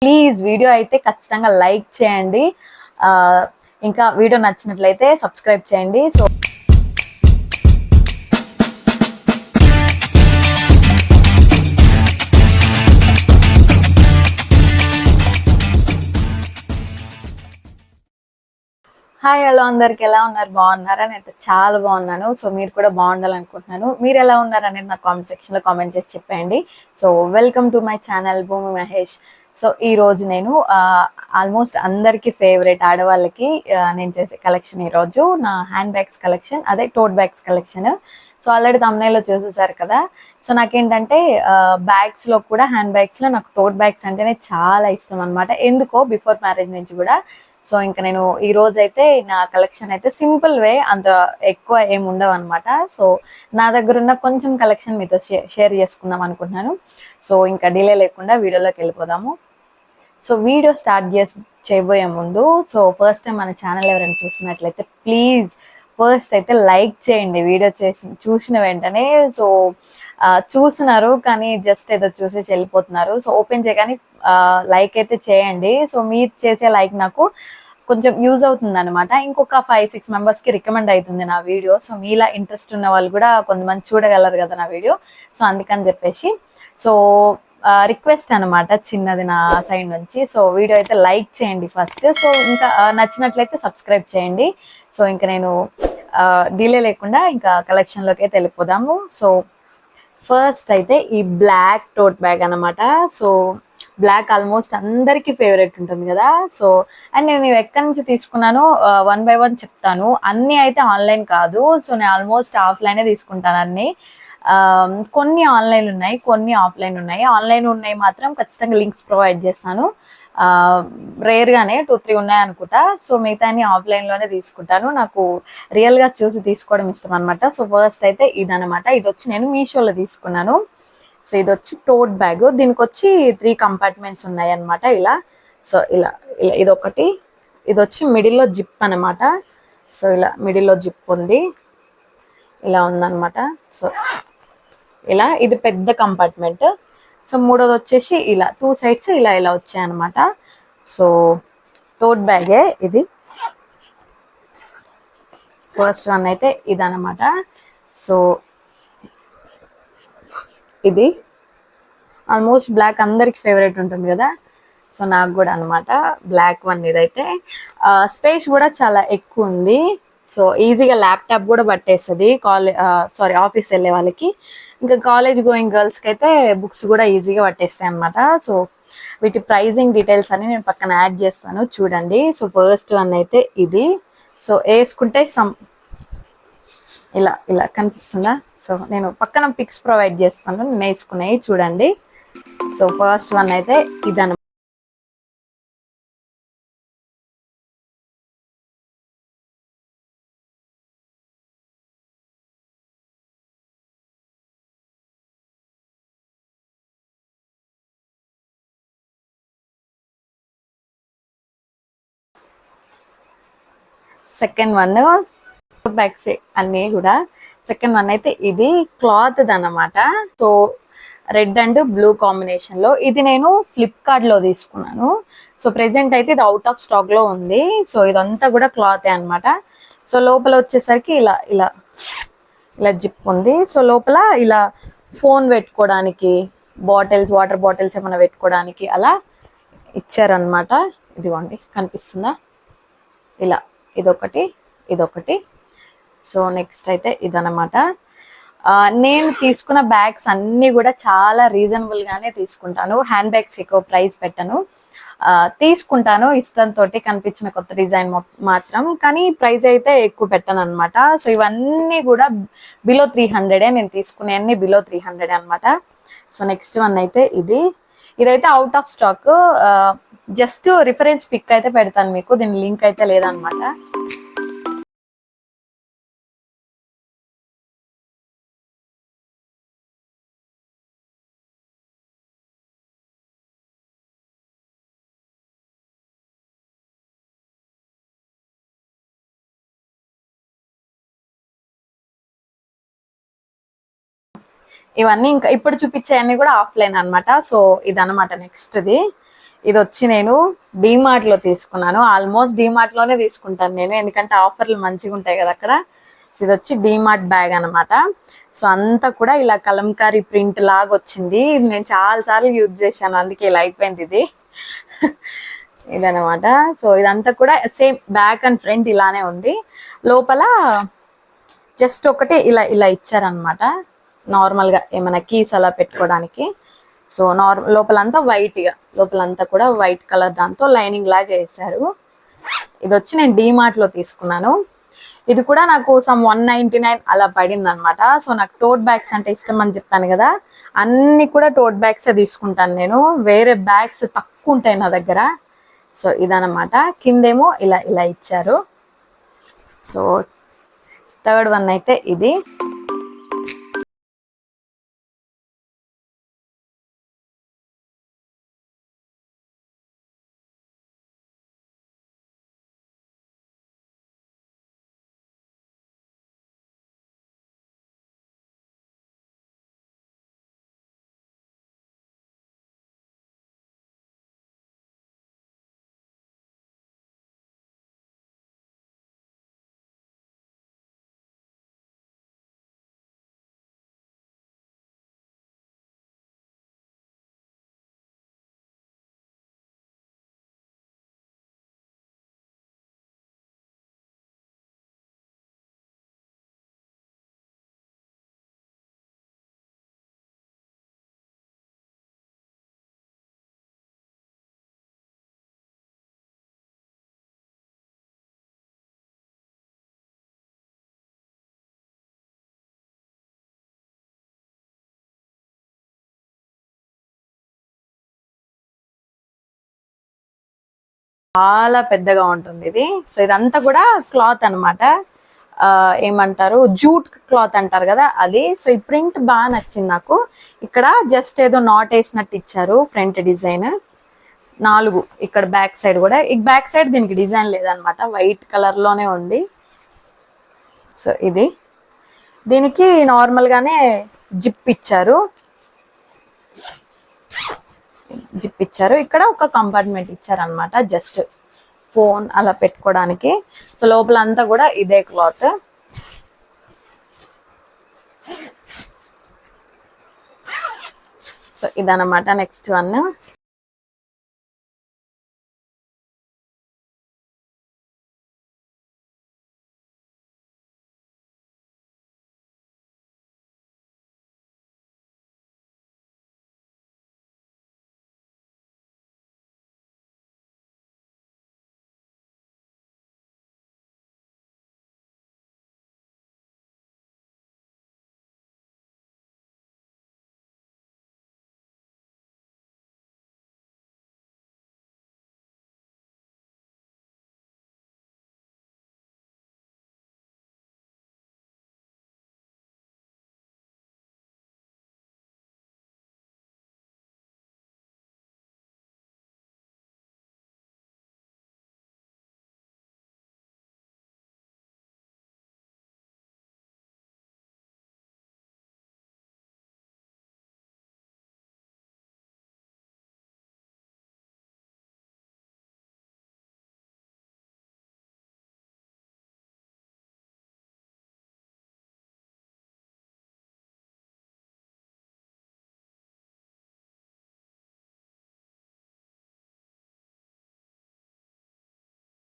Please video అయితే ఖచ్చితంగా like చేయండి. ఇంకా వీడియో నచ్చినట్లయితే సబ్స్క్రైబ్ చేయండి. సో హాయ్, హలో అందరికి ఎలా ఉన్నారు? బాగున్నారా? నేనైతే చాలా బాగున్నాను. సో మీరు కూడా బాగుండాలనుకుంటున్నాను. మీరు ఎలా ఉన్నారు అనేది నా కామెంట్ సెక్షన్లో కామెంట్ చేసి చెప్పండి. So welcome to my channel భూమి మహేష్. సో ఈ రోజు నేను ఆల్మోస్ట్ అందరికి ఫేవరెట్ ఆడవాళ్ళకి నేను చేసే కలెక్షన్ ఈరోజు నా హ్యాండ్ బ్యాగ్స్ కలెక్షన్, అదే టోట్ బ్యాగ్స్ కలెక్షన్. సో ఆల్రెడీ తమ్నైల్లో చూసేసారు కదా. సో నాకేంటంటే బ్యాగ్స్లో కూడా హ్యాండ్ బ్యాగ్స్లో నాకు టోట్ బ్యాగ్స్ అంటేనే చాలా ఇష్టం అనమాట. ఎందుకో బిఫోర్ మ్యారేజ్ నుంచి కూడా. సో ఇంకా నేను ఈ రోజు అయితే నా కలెక్షన్ అయితే సింపుల్ వే, అంత ఎక్కువ ఏమి ఉండవు అనమాట. సో నా దగ్గర ఉన్న కొంచెం కలెక్షన్ మీతో షేర్ చేసుకుందాం అనుకుంటున్నాను. సో ఇంకా డిలే లేకుండా వీడియోలోకి వెళ్ళిపోదాము. సో వీడియో స్టార్ట్ చేయబోయే ముందు, సో ఫస్ట్ టైం మన ఛానల్ ఎవరైనా చూసినట్లయితే ప్లీజ్ ఫస్ట్ అయితే లైక్ చేయండి. వీడియో చూసిన వెంటనే. సో చూస్తున్నారు కానీ జస్ట్ ఏదో చూసేసి వెళ్ళిపోతున్నారు. సో ఓపెన్ చేయగానే లైక్ అయితే చేయండి. సో మీరు చేసే లైక్ నాకు కొంచెం యూజ్ అవుతుంది అనమాట. ఇంకొక 5-6 మెంబర్స్కి రికమెండ్ అవుతుంది నా వీడియో. సో మీలా ఇంట్రెస్ట్ ఉన్న వాళ్ళు కూడా కొంతమంది చూడగలరు కదా నా వీడియో. సో అందుకని చెప్పేసి సో రిక్వెస్ట్ అనమాట చిన్నది నా సైడ్ నుంచి. సో వీడియో అయితే లైక్ చేయండి ఫస్ట్. సో ఇంకా నచ్చినట్లయితే సబ్స్క్రైబ్ చేయండి. సో ఇంకా నేను డిలే లేకుండా ఇంకా కలెక్షన్లోకి అయితే వెళ్ళిపోదాము. సో ఫస్ట్ అయితే ఈ బ్లాక్ టోట్ బ్యాగ్ అనమాట. సో బ్లాక్ ఆల్మోస్ట్ అందరికీ ఫేవరెట్ ఉంటుంది కదా. సో అండ్ నేను ఎక్కడి నుంచి తీసుకున్నాను 1 by 1 చెప్తాను. అన్నీ అయితే ఆన్లైన్ కాదు. సో నేను ఆల్మోస్ట్ ఆఫ్లైనే తీసుకుంటాను అన్నీ. కొన్ని ఆన్లైన్ ఉన్నాయి, కొన్ని ఆఫ్లైన్ ఉన్నాయి. ఆన్లైన్ ఉన్నాయి మాత్రం ఖచ్చితంగా లింక్స్ ప్రొవైడ్ చేస్తాను. రేర్గానే 2-3 ఉన్నాయి అనుకుంటా. సో మిగతా అన్ని ఆఫ్లైన్లోనే తీసుకుంటాను. నాకు రియల్గా చూసి తీసుకోవడం ఇష్టం అనమాట. సో ఫస్ట్ అయితే ఇదనమాట. ఇది వచ్చి నేను మీషోలో తీసుకున్నాను. సో ఇది వచ్చి టోట్ బ్యాగ్. దీనికి వచ్చి 3 కంపార్ట్మెంట్స్ ఉన్నాయి అనమాట. ఇలా సో ఇలా ఇలా ఇదొకటి. ఇది వచ్చి మిడిల్లో జిప్ అనమాట. సో ఇలా మిడిల్లో జిప్ ఉంది, ఇలా ఉందన్నమాట. సో ఇలా ఇది పెద్ద కంపార్ట్మెంట్. సో మూడోది వచ్చేసి ఇలా 2 సైడ్స్ ఇలా ఇలా వచ్చాయన్నమాట. సో టోట్ బ్యాగే ఇది. ఫస్ట్ వన్ అయితే ఇదన్నమాట. సో ఇది ఆల్మోస్ట్ బ్లాక్ అందరికి ఫేవరెట్ ఉంటుంది కదా. సో నాకు కూడా అనమాట బ్లాక్ వన్. ఇదైతే స్పేస్ కూడా చాలా ఎక్కువ ఉంది. సో ఈజీగా ల్యాప్టాప్ కూడా పట్టేస్తుంది ఆఫీస్ వెళ్ళే వాళ్ళకి. ఇంకా కాలేజ్ గోయింగ్ గర్ల్స్కి అయితే బుక్స్ కూడా ఈజీగా పట్టేస్తాయి అనమాట. సో వీటి ప్రైజింగ్ డీటెయిల్స్ అన్ని నేను పక్కన యాడ్ చేస్తాను చూడండి. సో ఫస్ట్ వన్ అయితే ఇది. సో వేసుకుంటే ఇలా ఇలా కనిపిస్తుందా? సో నేను పక్కన పిక్స్ ప్రొవైడ్ చేస్తాను నేను వేసుకునేవి చూడండి. సో ఫస్ట్ వన్ అయితే ఇదన్నమాట. సెకండ్ వన్ బ్యాగ్స్ అన్నీ కూడా. సెకండ్ వన్ అయితే ఇది క్లాత్ అనమాట. సో రెడ్ అండ్ బ్లూ కాంబినేషన్లో. ఇది నేను ఫ్లిప్కార్ట్లో తీసుకున్నాను. సో ప్రెజెంట్ అయితే ఇది అవుట్ ఆఫ్ స్టాక్లో ఉంది. సో ఇదంతా కూడా క్లాతే అనమాట. సో లోపల వచ్చేసరికి ఇలా ఇలా ఇలా జిప్ ఉంది. సో లోపల ఇలా ఫోన్ పెట్టుకోవడానికి, వాటర్ బాటిల్స్ ఏమైనా పెట్టుకోవడానికి అలా ఇచ్చారనమాట. ఇదిగోండి కనిపిస్తుందా? ఇలా ఇదొకటి. సో నెక్స్ట్ అయితే ఇదనమాట. నేను తీసుకున్న బ్యాగ్స్ అన్నీ కూడా చాలా రీజనబుల్గానే తీసుకుంటాను. హ్యాండ్ బ్యాగ్స్ ఎక్కువ ప్రైస్ పెట్టను. తీసుకుంటాను ఇష్టంతో కనిపించిన కొత్త డిజైన్ మాత్రం, కానీ ప్రైస్ అయితే ఎక్కువ పెట్టను అనమాట. సో ఇవన్నీ కూడా బిలో 300 నేను తీసుకునే అన్ని బిలో 300 అనమాట. సో నెక్స్ట్ వన్ అయితే ఇదైతే out of stock. Just reference pic అయితే పెడతాను మీకు, దీని లింక్ అయితే లేదనమాట. ఇవన్నీ ఇంకా ఇప్పుడు చూపించేవన్నీ కూడా ఆఫ్లైన్ అనమాట. సో ఇదనమాట నెక్స్ట్ది. ఇది వచ్చి నేను డీమార్ట్ లో తీసుకున్నాను. ఆల్మోస్ట్ డీమార్ట్ లోనే తీసుకుంటాను నేను, ఎందుకంటే ఆఫర్లు మంచిగా ఉంటాయి కదా అక్కడ. సో ఇది వచ్చి డీమార్ట్ బ్యాగ్ అనమాట. సో అంతా కూడా ఇలా కలంకారీ ప్రింట్ లాగా వచ్చింది. ఇది నేను చాలా సార్లు యూజ్ చేశాను, అందుకే ఇలా అయిపోయింది ఇది. ఇదనమాట. సో ఇదంతా కూడా సేమ్ బ్యాక్ అండ్ ఫ్రంట్ ఇలానే ఉంది. లోపల జస్ట్ ఒకటి ఇలా ఇలా ఇచ్చారనమాట, నార్మల్గా ఏమైనా కీస్ అలా పెట్టుకోవడానికి. సో లోపలంతా వైట్గా, లోపలంతా కూడా వైట్ కలర్ దాంతో లైనింగ్ లాగా వేసారు. ఇది వచ్చి నేను డీమార్ట్ లో తీసుకున్నాను. ఇది కూడా నాకు సమ్ 199 అలా పడింది అనమాట. సో నాకు టోట్ బ్యాగ్స్ అంటే ఇష్టం అని చెప్పాను కదా, అన్ని కూడా టోట్ బ్యాగ్స్ తీసుకుంటాను నేను. వేరే బ్యాగ్స్ తక్కువ ఉంటాయి నా దగ్గర. సో ఇదనమాట. కిందేమో ఇలా ఇలా ఇచ్చారు. సో థర్డ్ వన్ అయితే ఇది. చాలా పెద్దగా ఉంటుంది ఇది. సో ఇదంతా కూడా క్లాత్ అనమాట, ఏమంటారు, జూట్ క్లాత్ అంటారు కదా అది. సో ఈ ప్రింట్ బాగా నచ్చింది నాకు. ఇక్కడ జస్ట్ ఏదో నాట్ వేసినట్టు ఇచ్చారు ఫ్రంట్ డిజైన్. 4 ఇక్కడ బ్యాక్ సైడ్ కూడా, ఈ బ్యాక్ సైడ్ దీనికి డిజైన్ లేదనమాట, వైట్ కలర్ లోనే ఉంది. సో ఇది, దీనికి నార్మల్ గానే జిప్ ఇచ్చారు. ఇక్కడ ఒక కంపార్ట్మెంట్ ఇచ్చారనమాట, జస్ట్ ఫోన్ అలా పెట్టుకోవడానికి. సో లోపల అంతా కూడా ఇదే క్లాత్. సో ఇదనమాట నెక్స్ట్ వన్.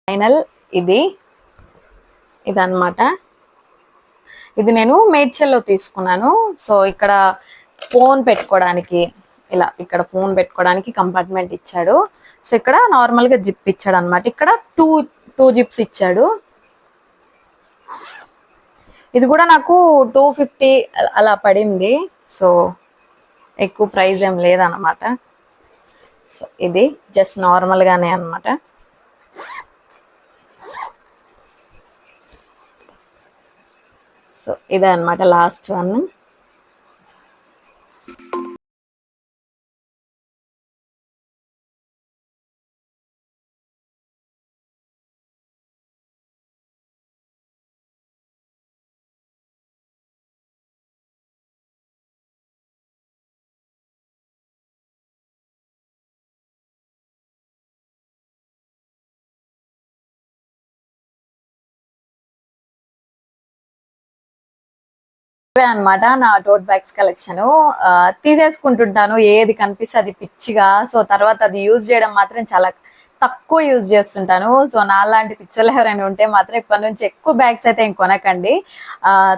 ఫైనల్ ఇది, ఇదన్నమాట. ఇది నేను మేడ్చల్లో తీసుకున్నాను. సో ఇక్కడ ఫోన్ పెట్టుకోవడానికి, ఇలా ఇక్కడ ఫోన్ పెట్టుకోవడానికి కంపార్ట్మెంట్ ఇచ్చాడు. సో ఇక్కడ నార్మల్ గా జిప్ ఇచ్చాడు అనమాట. ఇక్కడ టూ జిప్స్ ఇచ్చాడు. ఇది కూడా నాకు 250 అలా పడింది. సో ఎక్కువ ప్రైస్ ఏం లేదన్నమాట. సో ఇది జస్ట్ నార్మల్ గానే అనమాట. సో ఇదే అనమాట లాస్ట్ వన్. ఇవే అనమాట నా టోట్ బ్యాగ్స్ కలెక్షన్. తీసేసుకుంటుంటాను ఏది కనిపిస్తే అది పిచ్చిగా. సో తర్వాత అది యూజ్ చేయడం మాత్రం చాలా తక్కువ యూజ్ చేస్తుంటాను. సో నాలాంటి పిచ్చోళ్ళు ఎవరైనా ఉంటే మాత్రం ఇప్పటి నుంచి ఎక్కువ బ్యాగ్స్ అయితే ఏం కొనకండి,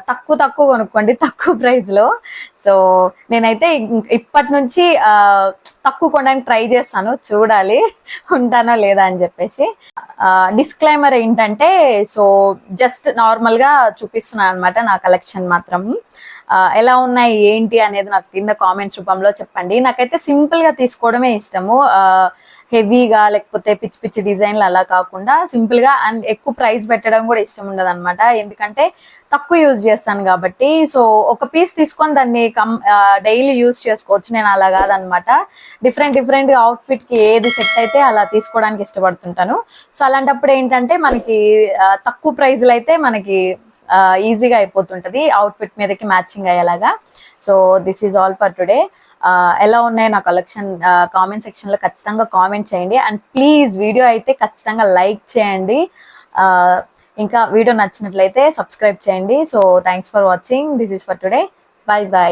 తక్కువ కొనుక్కోండి తక్కువ ప్రైస్ లో. సో నేనైతే ఇప్పటి నుంచి తక్కువ కొనడానికి ట్రై చేస్తాను, చూడాలి ఉంటానో లేదా అని చెప్పేసి. డిస్క్లైమర్ ఏంటంటే, సో జస్ట్ నార్మల్ గా చూపిస్తున్నాను అనమాట నా కలెక్షన్ మాత్రం. ఎలా ఉన్నాయి ఏంటి అనేది నాకు కింద కామెంట్స్ రూపంలో చెప్పండి. నాకైతే సింపుల్ గా తీసుకోవడమే ఇష్టము, హెవీగా లేకపోతే పిచ్చి డిజైన్లు అలా కాకుండా సింపుల్ గా. అండ్ ఎక్కువ ప్రైస్ పెట్టడం కూడా ఇష్టం ఉండదు అనమాట, ఎందుకంటే తక్కువ యూజ్ చేస్తాను కాబట్టి. సో ఒక పీస్ తీసుకొని దాన్ని డైలీ యూజ్ చేసుకోవచ్చు. నేను అలా కాదనమాట, డిఫరెంట్ అవుట్ఫిట్ కి ఏది సెట్ అయితే అలా తీసుకోవడానికి ఇష్టపడుతుంటాను. సో అలాంటప్పుడు ఏంటంటే మనకి తక్కువ ప్రైజ్లు అయితే మనకి ఈజీగా అయిపోతుంటది అవుట్ఫిట్ మీదకి మ్యాచింగ్ అయ్యేలాగా. So this is all for today. ఎలా ఉన్నాయి నా కలెక్షన్ కామెంట్ సెక్షన్ లో ఖచ్చితంగా కామెంట్ చేయండి. అండ్ ప్లీజ్ వీడియో అయితే ఖచ్చితంగా లైక్ చేయండి. ఇంకా వీడియో నచ్చినట్లయితే సబ్స్క్రైబ్ చేయండి. So thanks for watching. This is for today. By.